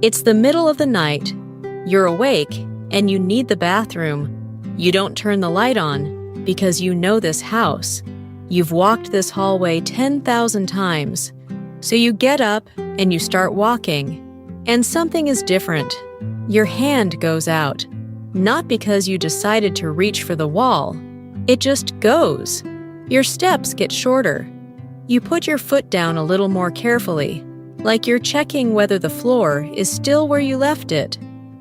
It's the middle of the night. You're awake and you need the bathroom. You don't turn the light on because you know this house. You've walked this hallway 10,000 times. So you get up and you start walking. And something is different. Your hand goes out. Not because you decided to reach for the wall. It just goes. Your steps get shorter. You put your foot down a little more carefully, like you're checking whether the floor is still where you left it.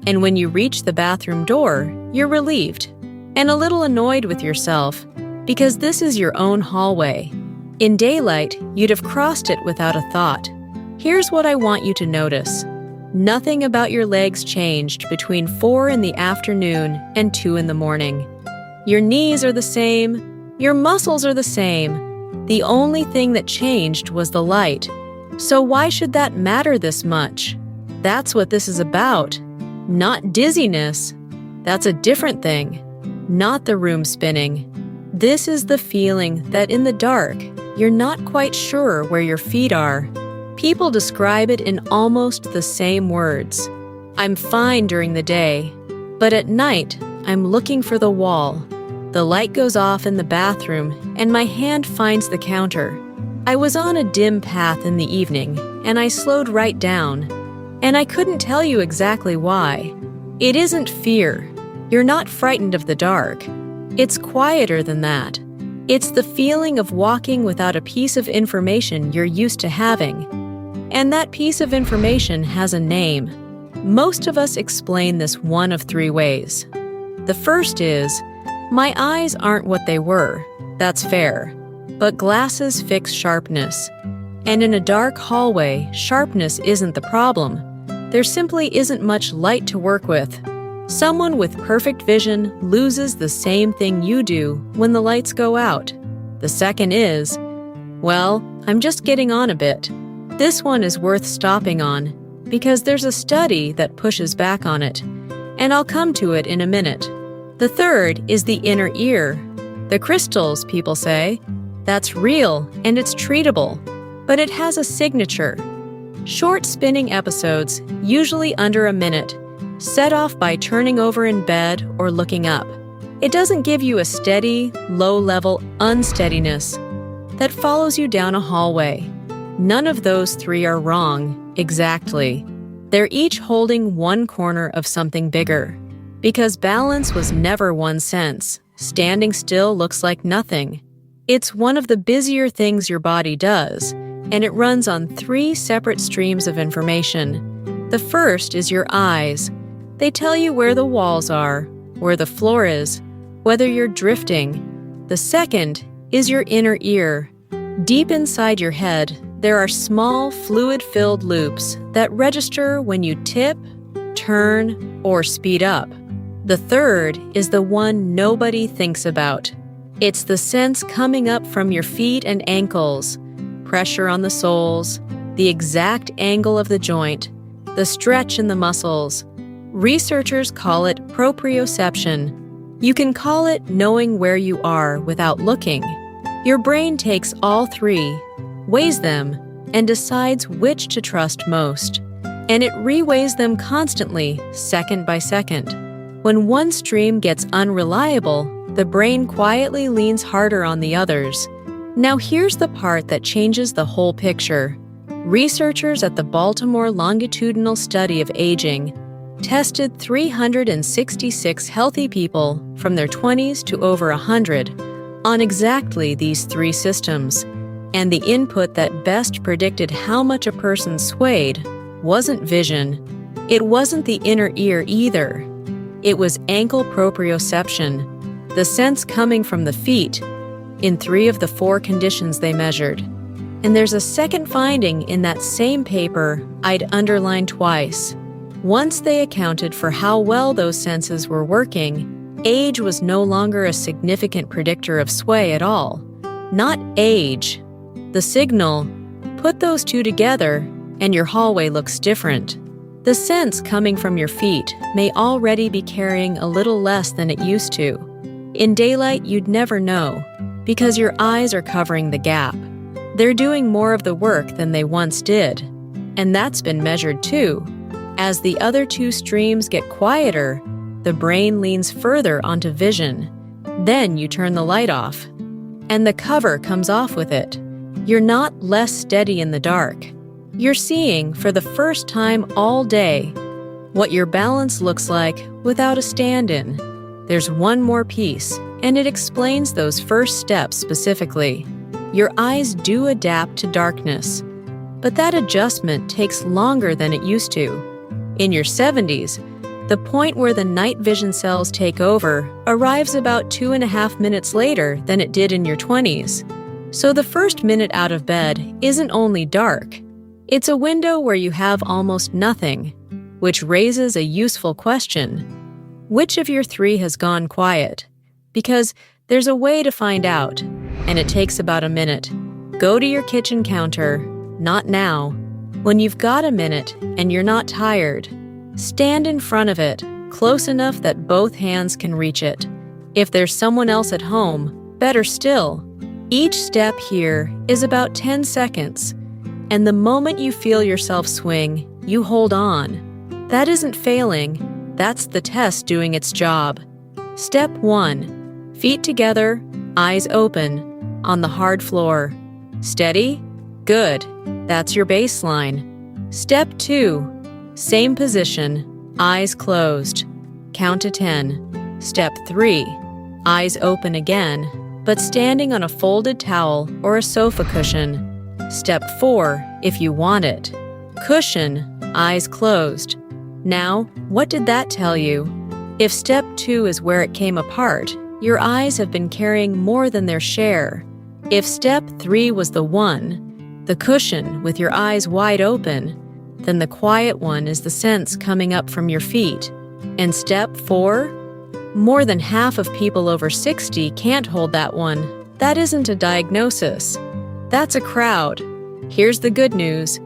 And when you reach the bathroom door, you're relieved and a little annoyed with yourself because this is your own hallway. In daylight, you'd have crossed it without a thought. Here's what I want you to notice. Nothing about your legs changed between 4 in the afternoon and 2 in the morning. Your knees are the same. Your muscles are the same. The only thing that changed was the light. So why should that matter this much? That's what this is about. Not dizziness. That's a different thing. Not the room spinning. This is the feeling that in the dark, you're not quite sure where your feet are. People describe it in almost the same words. I'm fine during the day, but at night, I'm looking for the wall. The light goes off in the bathroom, and my hand finds the counter. I was on a dim path in the evening, and I slowed right down. And I couldn't tell you exactly why. It isn't fear. You're not frightened of the dark. It's quieter than that. It's the feeling of walking without a piece of information you're used to having. And that piece of information has a name. Most of us explain this one of 3 ways. The first is, my eyes aren't what they were. That's fair. But glasses fix sharpness. And in a dark hallway, sharpness isn't the problem. There simply isn't much light to work with. Someone with perfect vision loses the same thing you do when the lights go out. The second is, well, I'm just getting on a bit. This one is worth stopping on because there's a study that pushes back on it, and I'll come to it in a minute. The third is the inner ear. The crystals, people say. That's real and it's treatable, but it has a signature. Short spinning episodes, usually under a minute, set off by turning over in bed or looking up. It doesn't give you a steady, low-level unsteadiness that follows you down a hallway. None of those 3 are wrong, exactly. They're each holding one corner of something bigger. Because balance was never one sense. Standing still looks like nothing. It's one of the busier things your body does, and it runs on 3 separate streams of information. The first is your eyes. They tell you where the walls are, where the floor is, whether you're drifting. The second is your inner ear. Deep inside your head, there are small, fluid-filled loops that register when you tip, turn, or speed up. The third is the one nobody thinks about. It's the sense coming up from your feet and ankles, pressure on the soles, the exact angle of the joint, the stretch in the muscles. Researchers call it proprioception. You can call it knowing where you are without looking. Your brain takes all 3, weighs them, and decides which to trust most. And it reweighs them constantly, second by second. When one stream gets unreliable, the brain quietly leans harder on the others. Now here's the part that changes the whole picture. Researchers at the Baltimore Longitudinal Study of Aging tested 366 healthy people from their 20s to over 100 on exactly these 3 systems. And the input that best predicted how much a person swayed wasn't vision. It wasn't the inner ear either. It was ankle proprioception, the sense coming from the feet, in 3 of the 4 conditions they measured. And there's a second finding in that same paper I'd underline twice. Once they accounted for how well those senses were working, age was no longer a significant predictor of sway at all. Not age. The signal, put those 2 together, and your hallway looks different. The sense coming from your feet may already be carrying a little less than it used to. In daylight, you'd never know, because your eyes are covering the gap. They're doing more of the work than they once did. And that's been measured too. As the other two streams get quieter, the brain leans further onto vision. Then you turn the light off, and the cover comes off with it. You're not less steady in the dark. You're seeing, for the first time all day, what your balance looks like without a stand-in. There's one more piece, and it explains those first steps specifically. Your eyes do adapt to darkness, but that adjustment takes longer than it used to. In your 70s, the point where the night vision cells take over arrives about 2.5 minutes later than it did in your 20s. So the first minute out of bed isn't only dark, it's a window where you have almost nothing, which raises a useful question. Which of your three has gone quiet? Because there's a way to find out, and it takes about a minute. Go to your kitchen counter, not now. When you've got a minute and you're not tired, stand in front of it, close enough that both hands can reach it. If there's someone else at home, better still. Each step here is about 10 seconds, and the moment you feel yourself swing, you hold on. That isn't failing, that's the test doing its job. Step 1. Feet together, eyes open, on the hard floor. Steady? Good. That's your baseline. Step 2. Same position, eyes closed. Count to 10. Step 3. Eyes open again, but standing on a folded towel or a sofa cushion. Step 4, if you want it. Cushion, eyes closed. Now, what did that tell you? If step 2 is where it came apart, your eyes have been carrying more than their share. If step 3 was the one, the cushion with your eyes wide open, then the quiet one is the sense coming up from your feet. And step 4? More than half of people over 60 can't hold that one. That isn't a diagnosis. That's a crowd. Here's the good news,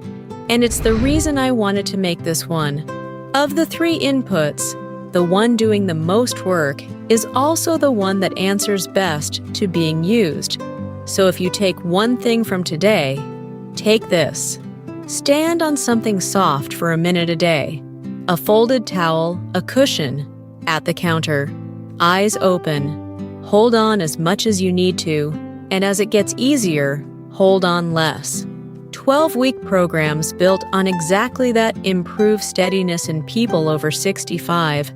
and it's the reason I wanted to make this one. Of the 3 inputs, the one doing the most work is also the one that answers best to being used. So if you take one thing from today, take this. Stand on something soft for a minute a day. A folded towel, a cushion, at the counter. Eyes open. Hold on as much as you need to, and as it gets easier, hold on less. 12-week programs built on exactly that improve steadiness in people over 65,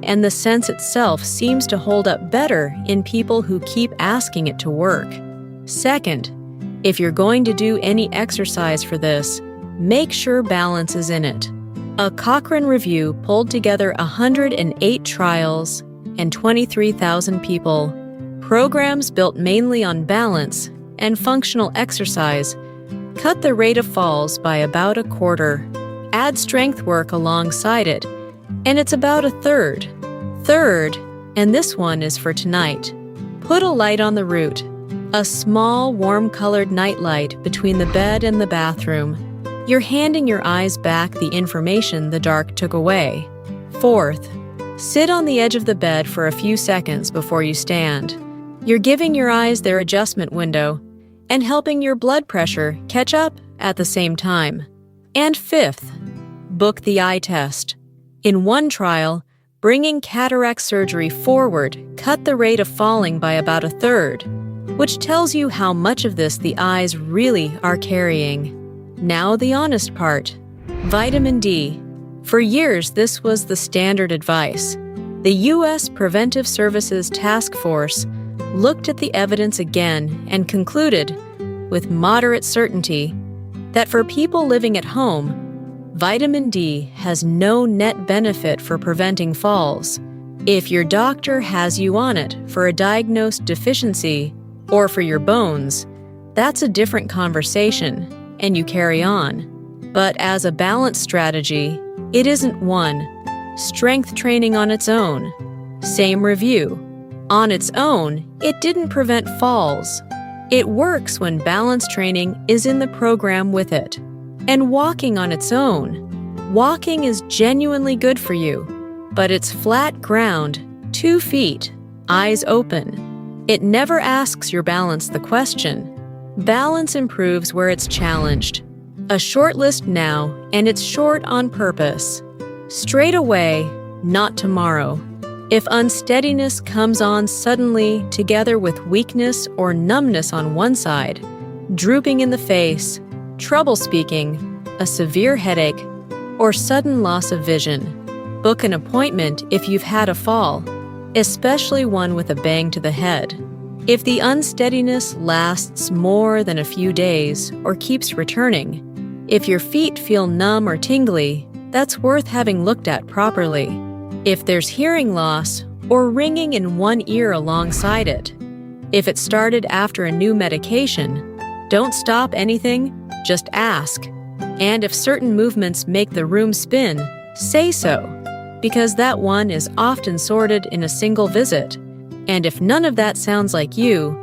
and the sense itself seems to hold up better in people who keep asking it to work. Second, if you're going to do any exercise for this, make sure balance is in it. A Cochrane review pulled together 108 trials and 23,000 people. Programs built mainly on balance and functional exercise cut the rate of falls by about a quarter. Add strength work alongside it, and it's about a third. Third, and this one is for tonight, put a light on the root. A small, warm-colored nightlight between the bed and the bathroom. You're handing your eyes back the information the dark took away. Fourth, sit on the edge of the bed for a few seconds before you stand. You're giving your eyes their adjustment window and helping your blood pressure catch up at the same time. And fifth, book the eye test. In one trial, bringing cataract surgery forward cut the rate of falling by about a third, which tells you how much of this the eyes really are carrying. Now the honest part. Vitamin D. For years, this was the standard advice. The U.S. Preventive Services Task Force looked at the evidence again and concluded, with moderate certainty, that for people living at home, vitamin D has no net benefit for preventing falls. If your doctor has you on it for a diagnosed deficiency or for your bones, that's a different conversation, and you carry on. But as a balance strategy, it isn't one. Strength training on its own. Same review. On its own, it didn't prevent falls. It works when balance training is in the program with it. And walking on its own. Walking is genuinely good for you, but it's flat ground, 2 feet, eyes open. It never asks your balance the question. Balance improves where it's challenged. A short list now, and it's short on purpose. Straight away, not tomorrow. If unsteadiness comes on suddenly together with weakness or numbness on one side, drooping in the face, trouble speaking, a severe headache, or sudden loss of vision, book an appointment if you've had a fall, especially one with a bang to the head. If the unsteadiness lasts more than a few days or keeps returning, if your feet feel numb or tingly, that's worth having looked at properly. If there's hearing loss or ringing in one ear alongside it, if it started after a new medication, don't stop anything, just ask. And if certain movements make the room spin, say so, because that one is often sorted in a single visit. And if none of that sounds like you,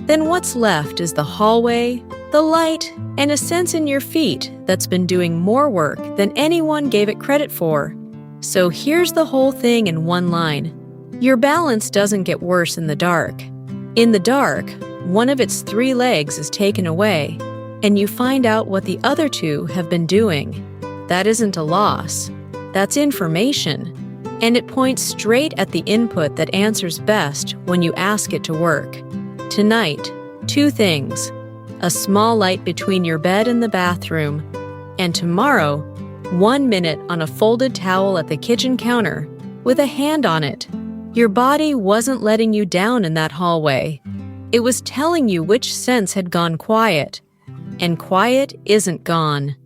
then what's left is the hallway, the light, and a sense in your feet that's been doing more work than anyone gave it credit for. So here's the whole thing in one line. Your balance doesn't get worse in the dark. In the dark, one of its 3 legs is taken away, and you find out what the other 2 have been doing. That isn't a loss. That's information. And it points straight at the input that answers best when you ask it to work. Tonight, 2 things. A small light between your bed and the bathroom. And tomorrow, 1 minute on a folded towel at the kitchen counter with a hand on it. Your body wasn't letting you down in that hallway. It was telling you which sense had gone quiet. And quiet isn't gone.